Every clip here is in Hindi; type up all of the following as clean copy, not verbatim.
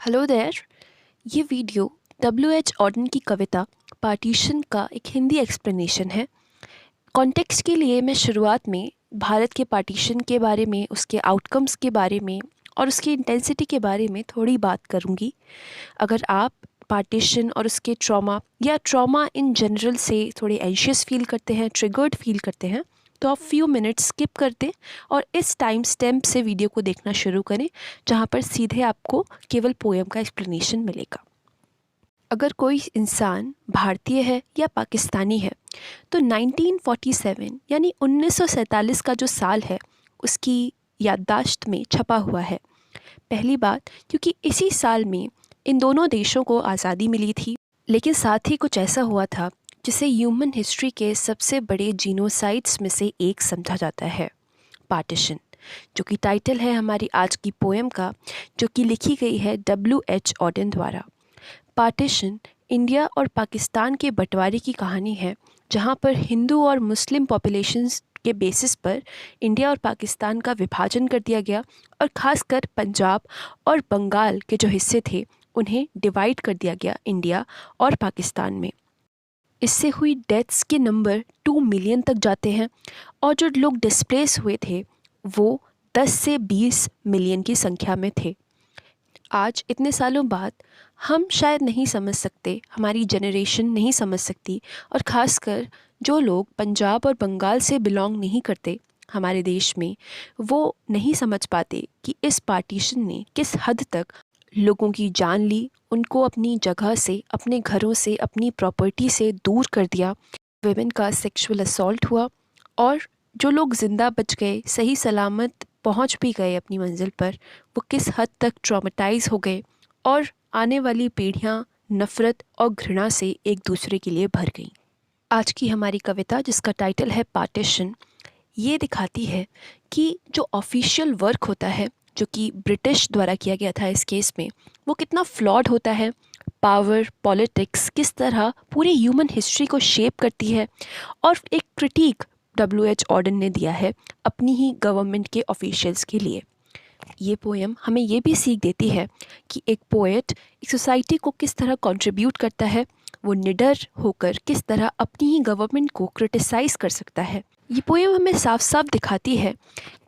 Hello there. ये वीडियो डब्ल्यू एच ऑर्डन की कविता पार्टीशन का एक हिंदी एक्सप्लेनेशन है। कॉन्टेक्स्ट के लिए मैं शुरुआत में भारत के पार्टीशन के बारे में, उसके आउटकम्स के बारे में और उसकी इंटेंसिटी के बारे में थोड़ी बात करूँगी। अगर आप पार्टीशन और उसके ट्रॉमा या ट्रॉमा इन जनरल से थोड़े एंशियस फील करते हैं, ट्रिगर्ड फील करते हैं, तो आप फ्यू मिनट्स स्किप कर दें और इस टाइम स्टैम्प से वीडियो को देखना शुरू करें, जहाँ पर सीधे आपको केवल पोएम का एक्सप्लेनेशन मिलेगा। अगर कोई इंसान भारतीय है या पाकिस्तानी है तो 1947 यानी 1947 का जो साल है उसकी याददाश्त में छपा हुआ है। पहली बात, क्योंकि इसी साल में इन दोनों देशों को आज़ादी मिली थी, लेकिन साथ ही कुछ ऐसा हुआ था जिसे ह्यूमन हिस्ट्री के सबसे बड़े जीनोसाइड्स में से एक समझा जाता है, पार्टीशन, जो कि टाइटल है हमारी आज की पोएम का, जो कि लिखी गई है डब्ल्यू एच ऑर्डन द्वारा। पार्टीशन इंडिया और पाकिस्तान के बंटवारे की कहानी है, जहाँ पर हिंदू और मुस्लिम पॉपुलेशंस के बेसिस पर इंडिया और पाकिस्तान का विभाजन कर दिया गया और ख़ासकर पंजाब और बंगाल के जो हिस्से थे उन्हें डिवाइड कर दिया गया इंडिया और पाकिस्तान में। इससे हुई डेथ्स के नंबर 2 मिलियन तक जाते हैं और जो लोग डिस्प्लेस हुए थे वो 10 से 20 मिलियन की संख्या में थे। आज इतने सालों बाद हम शायद नहीं समझ सकते, हमारी जनरेशन नहीं समझ सकती, और ख़ासकर जो लोग पंजाब और बंगाल से बिलोंग नहीं करते हमारे देश में, वो नहीं समझ पाते कि इस पार्टीशन ने किस हद तक लोगों की जान ली, उनको अपनी जगह से, अपने घरों से, अपनी प्रॉपर्टी से दूर कर दिया। वेमेन का सेक्सुअल असॉल्ट हुआ और जो लोग ज़िंदा बच गए, सही सलामत पहुंच भी गए अपनी मंजिल पर, वो किस हद तक ट्रॉमेटाइज हो गए और आने वाली पीढ़ियां नफ़रत और घृणा से एक दूसरे के लिए भर गईं। आज की हमारी कविता, जिसका टाइटल है पार्टीशन, ये दिखाती है कि जो ऑफिशियल वर्क होता है, जो कि ब्रिटिश द्वारा किया गया था इस केस में, वो कितना फ्लॉड होता है। पावर, पॉलिटिक्स किस तरह पूरी ह्यूमन हिस्ट्री को शेप करती है, और एक क्रिटिक डब्ल्यू एच ऑर्डन ने दिया है अपनी ही गवर्नमेंट के ऑफिशियल्स के लिए। ये पोएम हमें ये भी सीख देती है कि एक पोएट एक सोसाइटी को किस तरह कंट्रीब्यूट करता है, वो निडर होकर किस तरह अपनी ही गवर्नमेंट को क्रिटिसाइज़ कर सकता है। ये पोएम हमें साफ साफ दिखाती है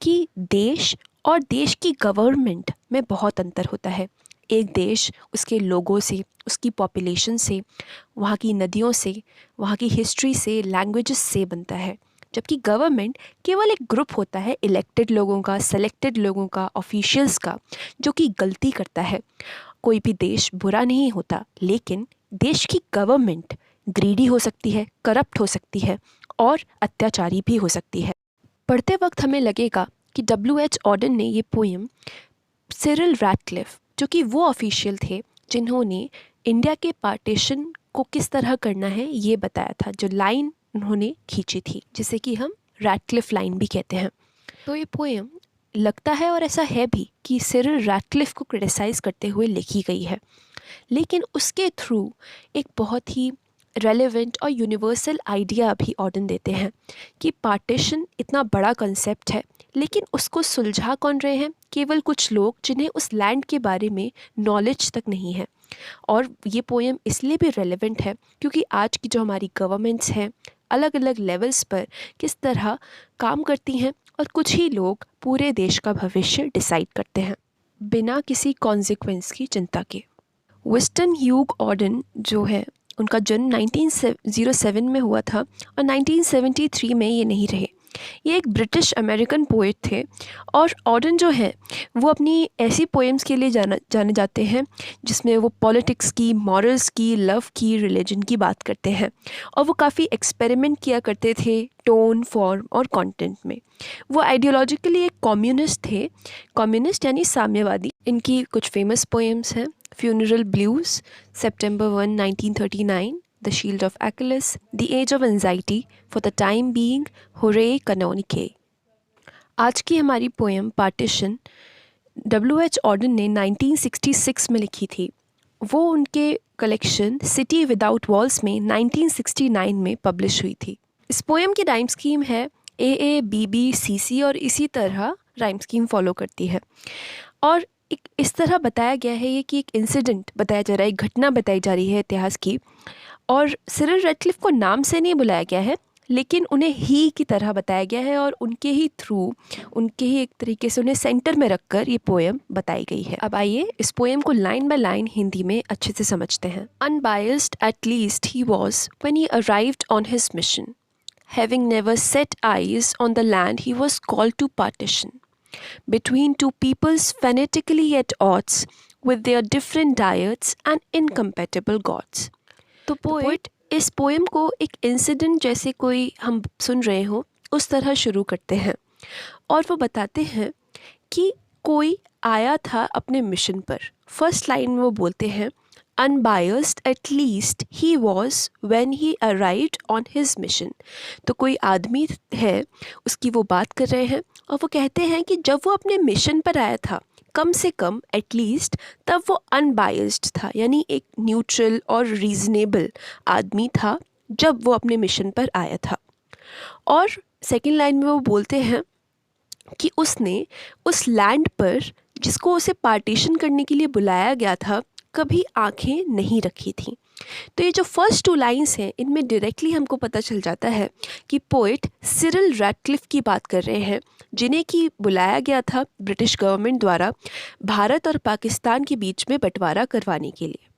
कि देश और देश की गवर्नमेंट में बहुत अंतर होता है। एक देश उसके लोगों से, उसकी पॉपुलेशन से, वहाँ की नदियों से, वहाँ की हिस्ट्री से, लैंग्वेजेस से बनता है, जबकि गवर्नमेंट केवल एक ग्रुप होता है इलेक्टेड लोगों का, सेलेक्टेड लोगों का, ऑफिशियल्स का, जो कि गलती करता है। कोई भी देश बुरा नहीं होता, लेकिन देश की गवर्नमेंट ग्रीडी हो सकती है, करप्ट हो सकती है और अत्याचारी भी हो सकती है। पढ़ते वक्त हमें लगेगा कि डब्ल्यू एच ऑर्डन ने ये पोएम सिरिल रैटक्लिफ, जो कि वो ऑफिशियल थे जिन्होंने इंडिया के पार्टीशन को किस तरह करना है ये बताया था, जो लाइन उन्होंने खींची थी, जिसे कि हम रैटक्लिफ लाइन भी कहते हैं। तो ये पोएम लगता है, और ऐसा है भी, कि सिरिल रैटक्लिफ को क्रिटिसाइज़ करते हुए लिखी गई है, लेकिन उसके थ्रू एक बहुत ही रेलेवेंट और यूनिवर्सल आइडिया भी ऑर्डन देते हैं कि पार्टीशन इतना बड़ा कंसेप्ट है, लेकिन उसको सुलझा कौन रहे हैं? केवल कुछ लोग जिन्हें उस लैंड के बारे में नॉलेज तक नहीं है। और ये पोएम इसलिए भी रेलेवेंट है क्योंकि आज की जो हमारी गवर्नमेंट्स हैं अलग अलग लेवल्स पर किस तरह काम करती हैं, और कुछ ही लोग पूरे देश का भविष्य डिसाइड करते हैं बिना किसी कॉन्सिक्वेंस की चिंता के। विस्टन ह्यूग ऑर्डन जो है, उनका जन्म 1907 में हुआ था और 1973 में ये नहीं रहे। ये एक ब्रिटिश अमेरिकन पोएट थे, और ऑर्डन जो हैं वो अपनी ऐसी पोएम्स के लिए जाने जाते हैं जिसमें वो पॉलिटिक्स की, मॉरल्स की, लव की, रिलीजन की बात करते हैं, और वो काफ़ी एक्सपेरिमेंट किया करते थे टोन, फॉर्म और कंटेंट में। वो आइडियोलॉजिकली एक कम्युनिस्ट थे, कम्युनिस्ट यानी साम्यवादी। इनकी कुछ फेमस पोएम्स हैं: funeral blues, September 1, 1939, The Shield of Achilles, The Age of Anxiety, For the Time Being, Hooray Canonique। आज की हमारी poem partition W H Orton ने 1966 में लिखी थी। वो उनके कलेक्शन सिटी विदाउट वॉल्स में 1969 में पब्लिश हुई थी। इस पोएम की राइम स्कीम है AA BB CC, और इसी तरह राइम स्कीम फॉलो करती है। और एक इस तरह बताया गया है ये कि एक इंसिडेंट बताया जा रहा है, एक घटना बताई जा रही है इतिहास की, और सिरिल रैटक्लिफ को नाम से नहीं बुलाया गया है, लेकिन उन्हें ही की तरह बताया गया है और उनके ही थ्रू, उनके ही एक तरीके से उन्हें सेंटर में रखकर ये पोएम बताई गई है। अब आइए इस पोएम को लाइन बाय लाइन हिंदी में अच्छे से समझते हैं। Unbiased at least he was when he arrived on his mission, having never set eyes on the land he was called to partition, between two peoples fanatically at odds with their different diets and incompatible gods। तो पोएट इस पोएम को एक इंसिडेंट जैसे कोई हम सुन रहे हो उस तरह शुरू करते हैं और वो बताते हैं कि कोई आया था अपने मिशन पर। फर्स्ट लाइन में वो बोलते हैं unbiased at least he was when he arrived on his mission. तो कोई आदमी है, उसकी वो बात कर रहे हैं और वो कहते हैं कि जब वो अपने मिशन पर आया था, कम से कम एटलीस्ट तब वो अनबायस्ड था, यानी एक न्यूट्रल और रीज़नेबल आदमी था जब वो अपने मिशन पर आया था। और सेकंड लाइन में वो बोलते हैं कि उसने उस लैंड पर जिसको उसे पार्टीशन करने के लिए बुलाया गया था कभी आंखें नहीं रखी थी। तो ये जो फर्स्ट टू लाइंस हैं इनमें डायरेक्टली हमको पता चल जाता है कि पोएट सिरिल रैटक्लिफ की बात कर रहे हैं, जिन्हें कि बुलाया गया था ब्रिटिश गवर्नमेंट द्वारा भारत और पाकिस्तान के बीच में बंटवारा करवाने के लिए।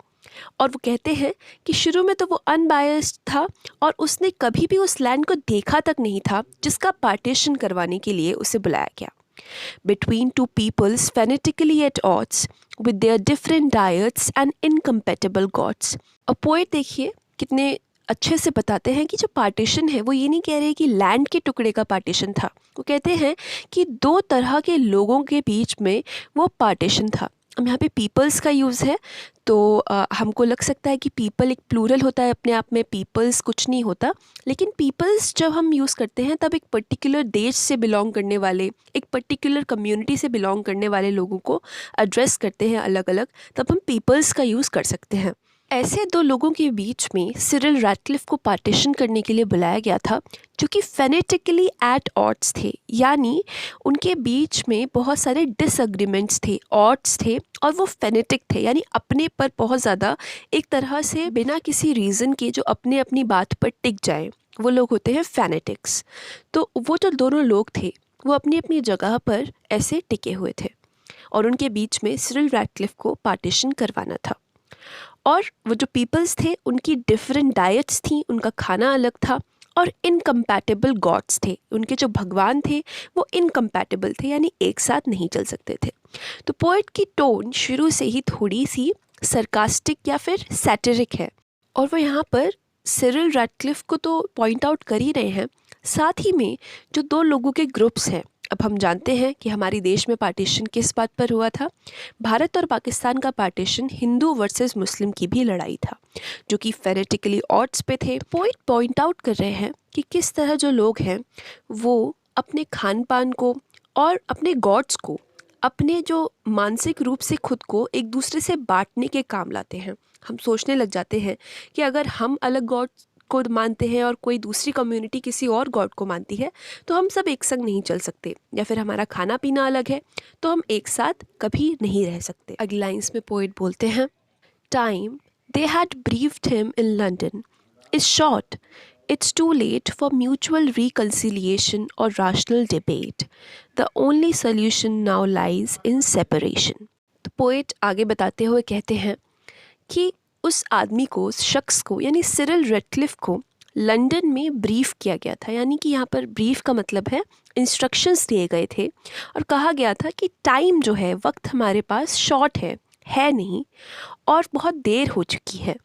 और वो कहते हैं कि शुरू में तो वो अनबायस्ड था और उसने कभी भी उस लैंड को देखा तक नहीं था जिसका पार्टीशन करवाने के लिए उसे बुलाया गया। Between two peoples fanatically at odds with their different diets and incompatible gods। और पोएट देखिए कितने अच्छे से बताते हैं कि जो पार्टीशन है वो ये नहीं कह रहे कि लैंड के टुकड़े का पार्टीशन था, वो कहते हैं कि दो तरह के लोगों के बीच में वो पार्टीशन था। अब यहाँ पे पीपल्स का यूज़ है तो हमको लग सकता है कि पीपल एक प्लूरल होता है अपने आप में, पीपल्स कुछ नहीं होता, लेकिन पीपल्स जब हम यूज़ करते हैं तब एक पर्टिकुलर देश से बिलोंग करने वाले, एक पर्टिकुलर कम्युनिटी से बिलोंग करने वाले लोगों को एड्रेस करते हैं अलग अलग, तब हम पीपल्स का यूज़ कर सकते हैं। ऐसे दो लोगों के बीच में सिरिल रैटक्लिफ को पार्टीशन करने के लिए बुलाया गया था जो कि फेनेटिकली एट ऑड्स थे, यानी उनके बीच में बहुत सारे डिसएग्रीमेंट्स थे, ऑड्स थे और वो फेनेटिक थे, यानी अपने पर बहुत ज़्यादा एक तरह से बिना किसी रीज़न के जो अपने अपनी बात पर टिक जाए, वो लोग होते हैं फेनेटिक्स। तो वो जो दोनों लोग थे वो अपनी अपनी जगह पर ऐसे टिके हुए थे और उनके बीच में सिरिल रैटक्लिफ को पार्टीशन करवाना था। और वो जो पीपल्स थे उनकी डिफरेंट डाइट्स थी, उनका खाना अलग था और इनकम्पैटिबल गॉड्स थे, उनके जो भगवान थे वो इनकम्पैटिबल थे, यानी एक साथ नहीं चल सकते थे। तो पोएट की टोन शुरू से ही थोड़ी सी सरकास्टिक या फिर सैटिरिक है और वो यहाँ पर सिरिल रैटक्लिफ को तो पॉइंट आउट कर ही रहे हैं, साथ ही में जो दो लोगों के ग्रुप्स हैं। अब हम जानते हैं कि हमारे देश में पार्टीशन किस बात पर हुआ था। भारत और पाकिस्तान का पार्टीशन हिंदू वर्सेस मुस्लिम की भी लड़ाई था जो कि फेनेटिकली ऑड्स पे थे। पोएट पॉइंट आउट कर रहे हैं कि किस तरह जो लोग हैं वो अपने खान पान को और अपने गॉड्स को, अपने जो मानसिक रूप से खुद को एक दूसरे से बांटने के काम लाते हैं। हम सोचने लग जाते हैं कि अगर हम अलग गॉड को मानते हैं और कोई दूसरी कम्युनिटी किसी और गॉड को मानती है तो हम सब एक संग नहीं चल सकते, या फिर हमारा खाना पीना अलग है तो हम एक साथ कभी नहीं रह सकते। अगली लाइन्स में पोएट बोलते हैं time they had briefed him in London is short, it's too late for mutual reconciliation or rational debate. The only solution now lies in separation। तो पोएट आगे बताते हुए कहते हैं कि उस आदमी को, उस शख्स को, यानी सिरिल रैटक्लिफ को लंदन में ब्रीफ किया गया था, यानी कि यहाँ पर ब्रीफ का मतलब है इंस्ट्रक्शंस दिए गए थे और कहा गया था कि टाइम जो है, वक्त हमारे पास शॉर्ट है नहीं और बहुत देर हो चुकी है।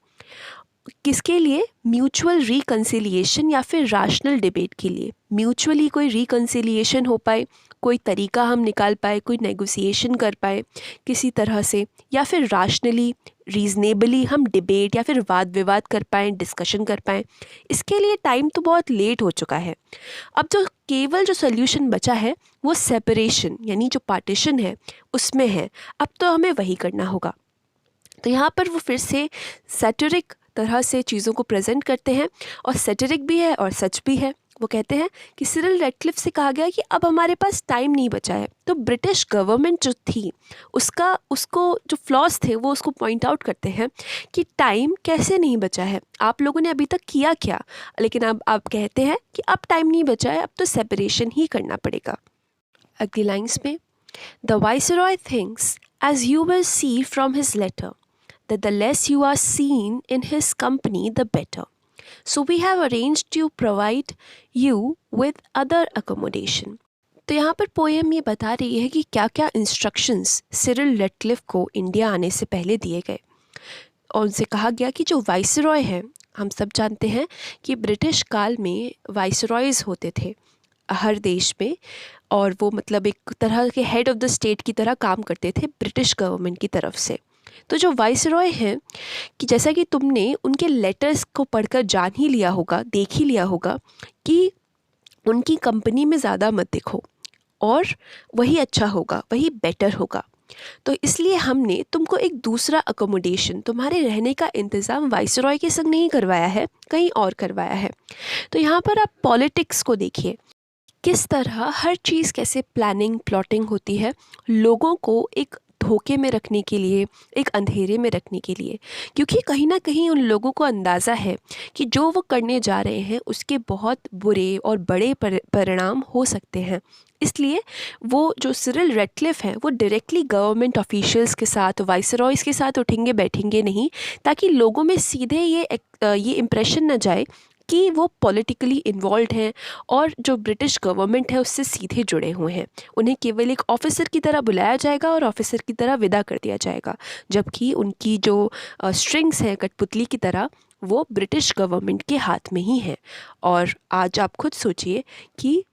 किसके लिए? म्यूचुअल रिकन्सिलिएशन या फिर रैशनल डिबेट के लिए। म्यूचुअली कोई रिकन्सिलिएशन हो पाए, कोई तरीका हम निकाल पाए, कोई नेगोशिएशन कर पाए किसी तरह से, या फिर रैशनली, रीजनेबली हम डिबेट या फिर वाद विवाद कर पाएँ, डिस्कशन कर पाएँ। इसके लिए टाइम तो बहुत लेट हो चुका है। अब जो केवल जो सोल्यूशन बचा है वो सेपरेशन, यानी जो पार्टीशन है उसमें है। अब तो हमें वही करना होगा। तो यहाँ पर वो फिर से सैटिरिक तरह से चीज़ों को प्रेजेंट करते हैं और सैटिरिक भी है और सच भी है। वो कहते हैं कि सिरिल रैडक्लिफ से कहा गया कि अब हमारे पास टाइम नहीं बचा है। तो ब्रिटिश गवर्नमेंट जो थी उसको जो फ्लॉज थे वो उसको पॉइंट आउट करते हैं कि टाइम कैसे नहीं बचा है, आप लोगों ने अभी तक किया क्या, लेकिन अब आप कहते हैं कि अब टाइम नहीं बचा है, अब तो सेपरेशन ही करना पड़ेगा। अगली लाइन्स में, the viceroy thinks as you will see from his letter that the less you are seen in his company the better. So we have arranged to provide you with other accommodation. तो यहाँ पर पोएम ये बता रही है कि क्या क्या इंस्ट्रक्शंस सिरिल रैडक्लिफ को इंडिया आने से पहले दिए गए, और उनसे कहा गया कि जो वाइसरॉय हैं, हम सब जानते हैं कि ब्रिटिश काल में वाइसरॉयज़ होते थे हर देश में, और वो मतलब एक तरह के हेड ऑफ़ द स्टेट की तरह काम करते थे ब्रिटिश गवर्नमेंट की तरफ से। तो जो वाइसरॉय हैं कि जैसा कि तुमने उनके लेटर्स को पढ़कर जान ही लिया होगा, देख ही लिया होगा कि उनकी कंपनी में ज़्यादा मत देखो और वही अच्छा होगा, वही बेटर होगा। तो इसलिए हमने तुमको एक दूसरा अकोमोडेशन, तुम्हारे रहने का इंतज़ाम वाइसरॉय के संग नहीं करवाया है, कहीं और करवाया है। तो यहाँ पर आप पॉलिटिक्स को देखिए, किस तरह हर चीज़ कैसे प्लानिंग प्लॉटिंग होती है लोगों को एक धोखे में रखने के लिए, एक अंधेरे में रखने के लिए, क्योंकि कहीं ना कहीं उन लोगों को अंदाज़ा है कि जो वो करने जा रहे हैं उसके बहुत बुरे और बड़े परिणाम हो सकते हैं। इसलिए वो जो सिरिल रैडक्लिफ हैं वो डायरेक्टली गवर्नमेंट ऑफिशियल्स के साथ, वाइसरॉयज़ के साथ उठेंगे बैठेंगे नहीं, ताकि लोगों में सीधे ये इम्प्रेशन न जाए कि वो पॉलिटिकली इन्वॉल्व हैं और जो ब्रिटिश गवर्नमेंट है उससे सीधे जुड़े हुए हैं। उन्हें केवल एक ऑफ़िसर की तरह बुलाया जाएगा और ऑफ़िसर की तरह विदा कर दिया जाएगा, जबकि उनकी जो स्ट्रिंग्स हैं कठपुतली की तरह, वो ब्रिटिश गवर्नमेंट के हाथ में ही हैं। और आज आप खुद सोचिए कि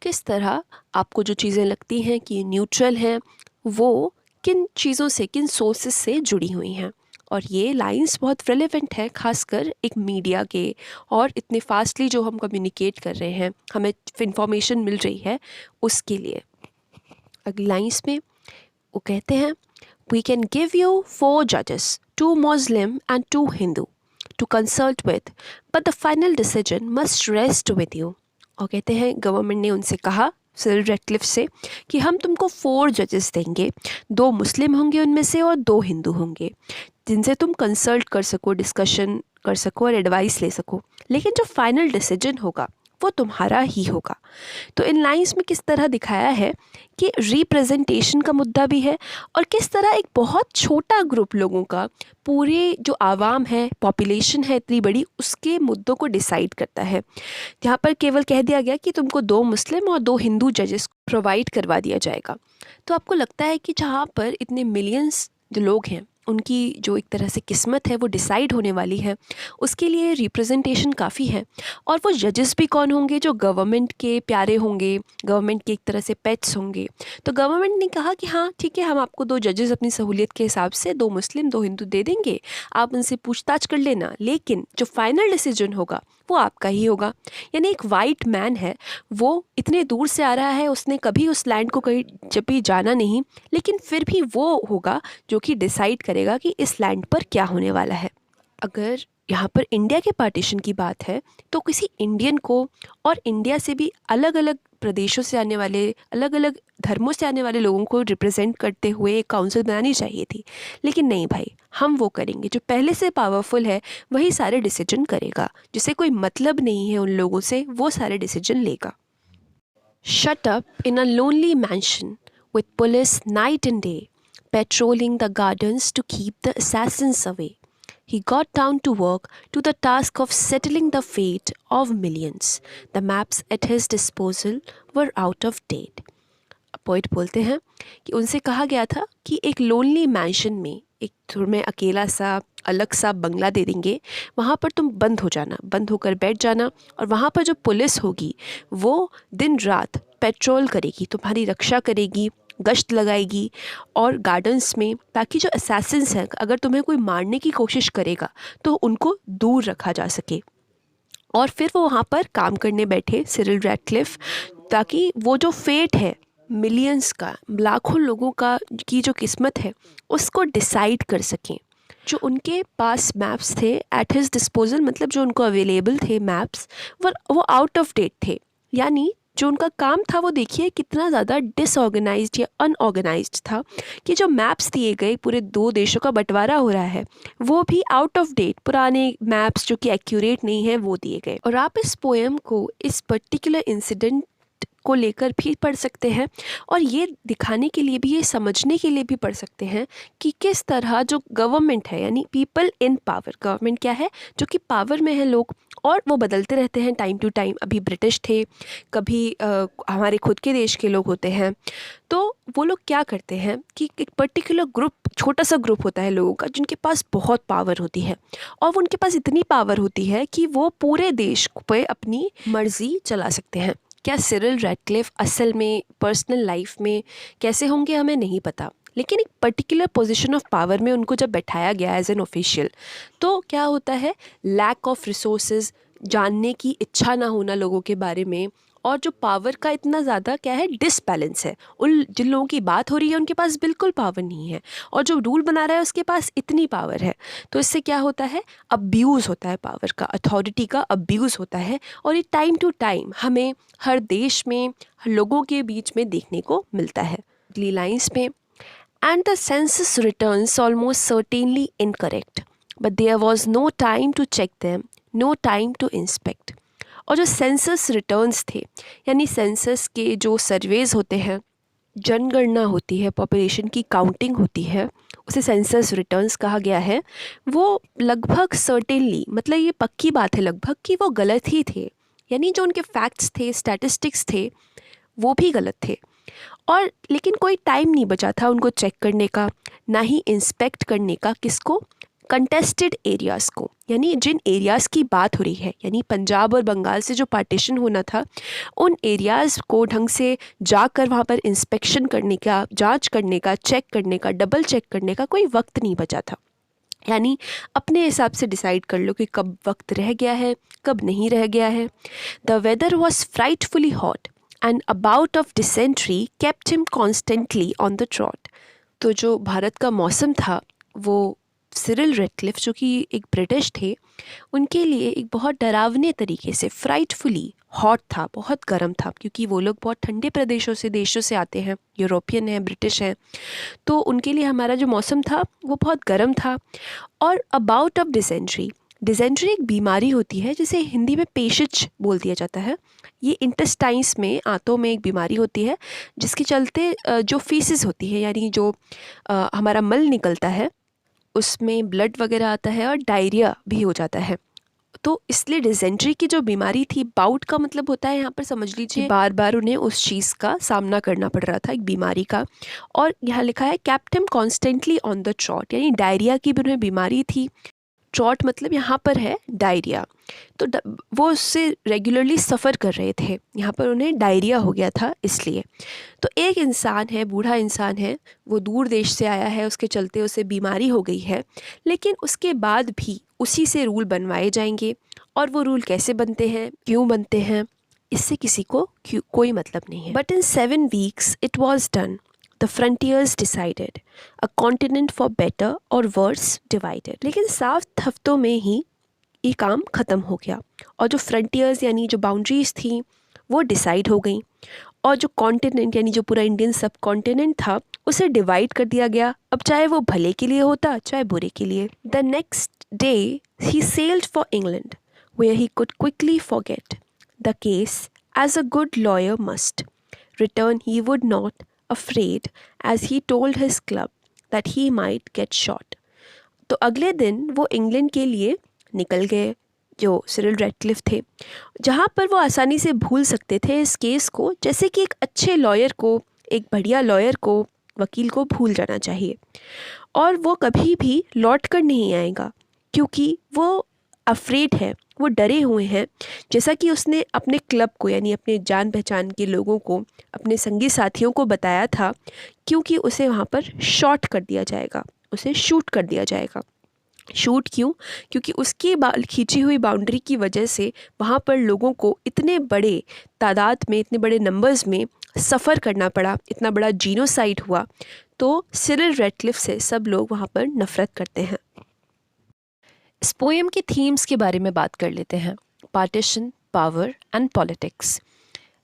किस तरह आपको जो चीज़ें लगती हैं कि न्यूट्रल हैं, वो किन चीज़ों से, किन सोर्सेज से जुड़ी हुई हैं। और ये लाइंस बहुत रेलेवेंट है, खासकर एक मीडिया के, और इतने फास्टली जो हम कम्युनिकेट कर रहे हैं, हमें इंफॉर्मेशन मिल रही है, उसके लिए। अगली लाइंस में वो कहते हैं, वी कैन गिव यू 4 जजेस, 2 Muslim and 2 Hindu to consult with, but the final decision must rest with you. और कहते हैं गवर्नमेंट ने उनसे कहा सिरिल रैडक्लिफ से कि हम तुमको 4 जजेस देंगे, 2 मुस्लिम होंगे उनमें से और 2 हिंदू होंगे, जिनसे तुम कंसल्ट कर सको, डिस्कशन कर सको और एडवाइस ले सको, लेकिन जो फाइनल डिसीजन होगा वो तुम्हारा ही होगा। तो इन लाइंस में किस तरह दिखाया है कि रिप्रेजेंटेशन का मुद्दा भी है, और किस तरह एक बहुत छोटा ग्रुप लोगों का पूरे जो आवाम है, पॉपुलेशन है इतनी बड़ी, उसके मुद्दों को डिसाइड करता है। यहाँ पर केवल कह दिया गया कि तुमको 2 मुस्लिम और 2 हिंदू जजेस प्रोवाइड करवा दिया जाएगा। तो आपको लगता है कि जहाँ पर इतने मिलियंस जो लोग हैं उनकी जो एक तरह से किस्मत है वो डिसाइड होने वाली है, उसके लिए रिप्रेजेंटेशन काफ़ी है। और वो जजेस भी कौन होंगे? जो गवर्नमेंट के प्यारे होंगे, गवर्नमेंट के एक तरह से पेट्स होंगे। तो गवर्नमेंट ने कहा कि हाँ ठीक है, हम आपको 2 जजेस अपनी सहूलियत के हिसाब से 2 मुस्लिम 2 हिंदू दे देंगे, आप उनसे पूछताछ कर लेना, लेकिन जो फाइनल डिसीजन होगा वो आपका ही होगा। यानी एक वाइट मैन है, वो इतने दूर से आ रहा है, उसने कभी उस लैंड को कहीं जब भी जाना नहीं, लेकिन फिर भी वो होगा जो कि डिसाइड करेगा कि इस लैंड पर क्या होने वाला है। अगर यहाँ पर इंडिया के पार्टीशन की बात है तो किसी इंडियन को और इंडिया से भी अलग अलग प्रदेशों से आने वाले, अलग अलग धर्मों से आने वाले लोगों को रिप्रेजेंट करते हुए एक काउंसिल बनानी चाहिए थी, लेकिन नहीं भाई, हम वो करेंगे, जो पहले से पावरफुल है वही सारे डिसीजन करेगा, जिसे कोई मतलब नहीं है उन लोगों से, वो सारे डिसीजन लेगा। Shut up in a lonely mansion with police night and day, patrolling the gardens to keep the assassins away. He got down to work to the task of settling the fate of millions. The maps at his disposal were out of date. Poet बोलते हैं कि उनसे कहा गया था कि एक लोनली मैंशन में, एक तुम्हें अकेला सा अलग सा बंगला दे देंगे, वहाँ पर तुम बंद हो जाना, बंद होकर बैठ जाना, और वहाँ पर जो पुलिस होगी वो दिन रात पेट्रोल करेगी, तुम्हारी रक्षा करेगी, गश्त लगाएगी और गार्डन्स में, ताकि जो असैसिन्स हैं, अगर तुम्हें कोई मारने की कोशिश करेगा तो उनको दूर रखा जा सके। और फिर वो वहाँ पर काम करने बैठे सिरिल रैडक्लिफ, ताकि वो जो फेट है मिलियंस का, लाखों लोगों का की जो किस्मत है, उसको डिसाइड कर सकें। जो उनके पास मैप्स थे एट हिज डिस्पोजल, मतलब जो उनको अवेलेबल थे मैप्स, वो आउट ऑफ डेट थे। यानी जो उनका काम था वो देखिए कितना ज़्यादा डिसऑर्गेनाइज्ड या अनऑर्गेनाइज्ड था कि जो मैप्स दिए गए, पूरे 2 देशों का बंटवारा हो रहा है, वो भी आउट ऑफ डेट, पुराने मैप्स जो कि एक्यूरेट नहीं है वो दिए गए। और आप इस पोएम को इस पर्टिकुलर इंसिडेंट को लेकर भी पढ़ सकते हैं और ये दिखाने के लिए भी, ये समझने के लिए भी पढ़ सकते हैं कि किस तरह जो गवर्नमेंट है, यानी पीपल इन पावर, गवर्नमेंट क्या है, जो कि पावर में है लोग, और वो बदलते रहते हैं टाइम टू टाइम। अभी ब्रिटिश थे, कभी हमारे खुद के देश के लोग होते हैं। तो वो लोग क्या करते हैं कि एक पर्टिकुलर ग्रुप, छोटा सा ग्रुप होता है लोगों का जिनके पास बहुत पावर होती है, और वो उनके पास इतनी पावर होती है कि वो पूरे देश पे अपनी मर्जी चला सकते हैं। क्या सिरिल रैडक्लिफ असल में पर्सनल लाइफ में कैसे होंगे हमें नहीं पता, लेकिन एक पर्टिकुलर पोजीशन ऑफ पावर में उनको जब बैठाया गया एज एन ऑफिशियल, तो क्या होता है, लैक ऑफ रिसोर्सेज, जानने की इच्छा ना होना लोगों के बारे में, और जो पावर का इतना ज़्यादा क्या है, डिसबैलेंस है। उन जिन लोगों की बात हो रही है उनके पास बिल्कुल पावर नहीं है, और जो रूल बना रहा है उसके पास इतनी पावर है। तो इससे क्या होता है, अब्यूज़ होता है, पावर का, अथॉरिटी का अब्यूज़ होता है। और ये टाइम टू टाइम हमें हर देश में लोगों के बीच में देखने को मिलता है। अगली लाइन्स में, and the census returns almost certainly incorrect, but there was no time to check them, no time to inspect. और जो सेंसस रिटर्न्स थे, यानी सेंसस के जो सर्वेज होते हैं, जनगणना होती है, पॉपुलेशन की काउंटिंग होती है, उसे सेंसस रिटर्न्स कहा गया है। वो लगभग सर्टेनली, मतलब ये पक्की बात है लगभग, कि वो गलत ही थे। यानी जो उनके फैक्ट्स थे, स्टैटिस्टिक्स थे, वो भी गलत थे। और लेकिन कोई टाइम नहीं बचा था उनको चेक करने का, ना ही इंस्पेक्ट करने का। किसको? कंटेस्टेड एरियाज़ को, यानी जिन एरियाज़ की बात हो रही है, यानी पंजाब और बंगाल से जो पार्टीशन होना था, उन एरियाज़ को ढंग से जाकर वहाँ पर इंस्पेक्शन करने का, जांच करने का, चेक करने का, डबल चेक करने का कोई वक्त नहीं बचा था। यानी अपने हिसाब से डिसाइड कर लो कि कब वक्त रह गया है, कब नहीं रह गया है। The weather was frightfully hot and a bout of dysentery kept him constantly on the trot. तो जो भारत का मौसम था, वो सिरिल रैडक्लिफ जो कि एक ब्रिटिश थे, उनके लिए एक बहुत डरावने तरीके से फ्राइटफुली हॉट था, बहुत गर्म था, क्योंकि वो लोग बहुत ठंडे प्रदेशों से, देशों से आते हैं, यूरोपियन हैं, ब्रिटिश हैं, तो उनके लिए हमारा जो मौसम था वो बहुत गर्म था। और अबाउट ऑफ डिसेंट्री, डिसेंट्री एक बीमारी होती है जिसे हिंदी में पेशिश बोल दिया जाता है। ये इंटेस्टाइन्स में, आंतों में एक बीमारी होती है जिसके चलते जो फीसिस होती है, यानी जो हमारा मल निकलता है, उसमें ब्लड वगैरह आता है और डायरिया भी हो जाता है। तो इसलिए डिसेंट्री की जो बीमारी थी, बाउट का मतलब होता है यहाँ पर समझ लीजिए बार बार उन्हें उस चीज़ का सामना करना पड़ रहा था, एक बीमारी का। और यहाँ लिखा है kept him constantly on the trout, यानी डायरिया की भी उन्हें बीमारी थी। ट्रॉट मतलब यहाँ पर है डायरिया, तो वो उससे रेगुलरली सफ़र कर रहे थे, यहाँ पर उन्हें डायरिया हो गया था इसलिए। तो एक इंसान है, बूढ़ा इंसान है, वो दूर देश से आया है, उसके चलते उसे बीमारी हो गई है, लेकिन उसके बाद भी उसी से रूल बनवाए जाएंगे। और वो रूल कैसे बनते हैं, क्यों बनते हैं, इससे किसी को कोई मतलब नहीं है। But in 7 weeks it was done, the frontiers decided, a continent for better और वर्स डिवाइडेड। लेकिन 7 हफ्तों में ही ये काम ख़त्म हो गया, और जो फ्रंटियर्स यानी जो बाउंड्रीज थी वो डिसाइड हो गई, और जो कॉन्टिनेंट यानी जो पूरा इंडियन सब कॉन्टिनेंट था उसे डिवाइड कर दिया गया, अब चाहे वो भले के लिए होता चाहे बुरे के लिए। The next day he sailed for England where he could quickly forget the case as a good lawyer must, return he would not afraid as he told his club that he might get shot. तो अगले दिन वो इंग्लैंड के लिए निकल गए, जो सिरिल रैडक्लिफ थे, जहाँ पर वो आसानी से भूल सकते थे इस केस को, जैसे कि एक अच्छे लॉयर को, एक बढ़िया लॉयर को, वकील को भूल जाना चाहिए। और वो कभी भी लौट कर नहीं आएगा, क्योंकि वो अफ्रेड है, वो डरे हुए हैं, जैसा कि उसने अपने क्लब को, यानी अपने जान पहचान के लोगों को, अपने संगी साथियों को बताया था, क्योंकि उसे वहाँ पर शॉट कर दिया जाएगा, उसे शूट कर दिया जाएगा। शूट क्यों? क्योंकि उसकी खींची हुई बाउंड्री की वजह से वहाँ पर लोगों को इतने बड़े तादाद में, इतने बड़े नंबर्स में सफ़र करना पड़ा, इतना बड़ा जीनोसाइड हुआ। तो सिरिल रैडक्लिफ से सब लोग वहाँ पर नफ़रत करते हैं। इस पोएम के थीम्स के बारे में बात कर लेते हैं। Partition, power and politics.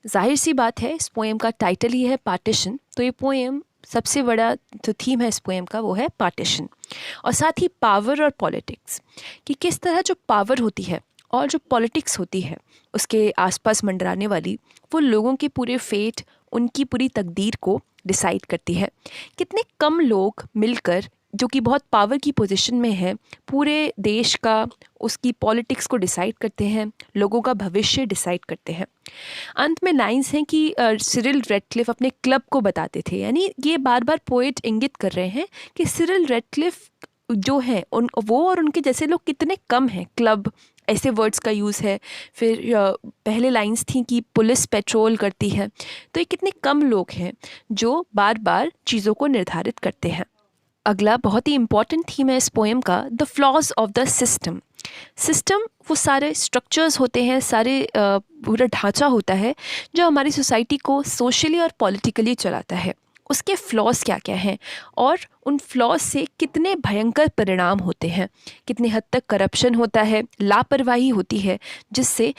जाहिर सी बात है, इस पोएम का टाइटल ही है पार्टीशन, तो ये पोएम सबसे बड़ा जो थीम है इस पोएम का वो है पार्टीशन, और साथ ही पावर और पॉलिटिक्स, कि किस तरह जो पावर होती है और जो पॉलिटिक्स होती है उसके आसपास मंडराने वाली, वो लोगों के पूरे फेट, उनकी पूरी तकदीर को डिसाइड करती है। कितने कम लोग मिलकर, जो कि बहुत पावर की पोजीशन में है, पूरे देश का, उसकी पॉलिटिक्स को डिसाइड करते हैं, लोगों का भविष्य डिसाइड करते हैं। अंत में लाइंस हैं कि सिरिल रेडक्लिफ अपने क्लब को बताते थे, यानी ये बार बार पोएट इंगित कर रहे हैं कि सिरिल रेडक्लिफ जो है वो और उनके जैसे लोग कितने कम हैं। क्लब, ऐसे वर्ड्स का यूज़ है। फिर पहले लाइंस थी कि पुलिस पेट्रोल करती है। तो ये कितने कम लोग हैं जो बार बार चीज़ों को निर्धारित करते हैं। अगला बहुत ही इम्पॉर्टेंट थीम है इस पोएम का, the flaws of the system. System वो सारे स्ट्रक्चर्स होते हैं, सारे पूरा ढांचा होता है जो हमारी सोसाइटी को सोशली और पॉलिटिकली चलाता है। उसके फ्लॉज क्या क्या हैं और उन फ्लॉज से कितने भयंकर परिणाम होते हैं, कितने हद तक करप्शन होता है, लापरवाही होती है, जिससे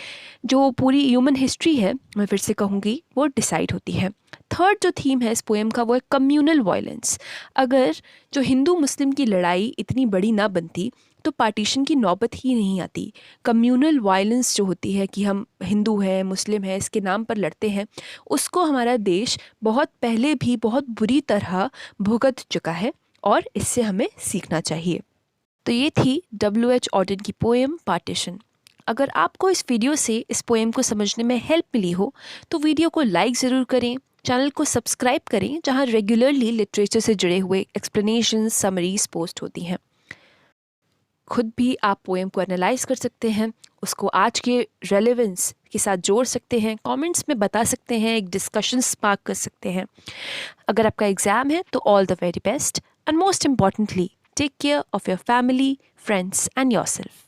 जो पूरी ह्यूमन हिस्ट्री है, मैं फिर से कहूँगी, वो डिसाइड होती है। थर्ड जो थीम है इस पोएम का वो है कम्युनल वायलेंस। अगर जो हिंदू मुस्लिम की लड़ाई इतनी बड़ी ना बनती तो पार्टीशन की नौबत ही नहीं आती। कम्युनल वायलेंस जो होती है कि हम हिंदू हैं, मुस्लिम हैं, इसके नाम पर लड़ते हैं, उसको हमारा देश बहुत पहले भी बहुत बुरी तरह भुगत चुका है और इससे हमें सीखना चाहिए। तो ये थी W.H. ऑर्डन की पोएम पार्टीशन। अगर आपको इस वीडियो से इस पोएम को समझने में हेल्प मिली हो तो वीडियो को लाइक ज़रूर करें, चैनल को सब्सक्राइब करें, जहां रेगुलरली लिटरेचर से जुड़े हुए एक्सप्लेनेशंस, समरीज पोस्ट होती हैं। खुद भी आप पोएम को एनालाइज कर सकते हैं, उसको आज के रेलेवेंस के साथ जोड़ सकते हैं, कमेंट्स में बता सकते हैं, एक डिस्कशन स्पार्क कर सकते हैं। अगर आपका एग्ज़ाम है तो all the very best, and most importantly take care of your family, friends and yourself.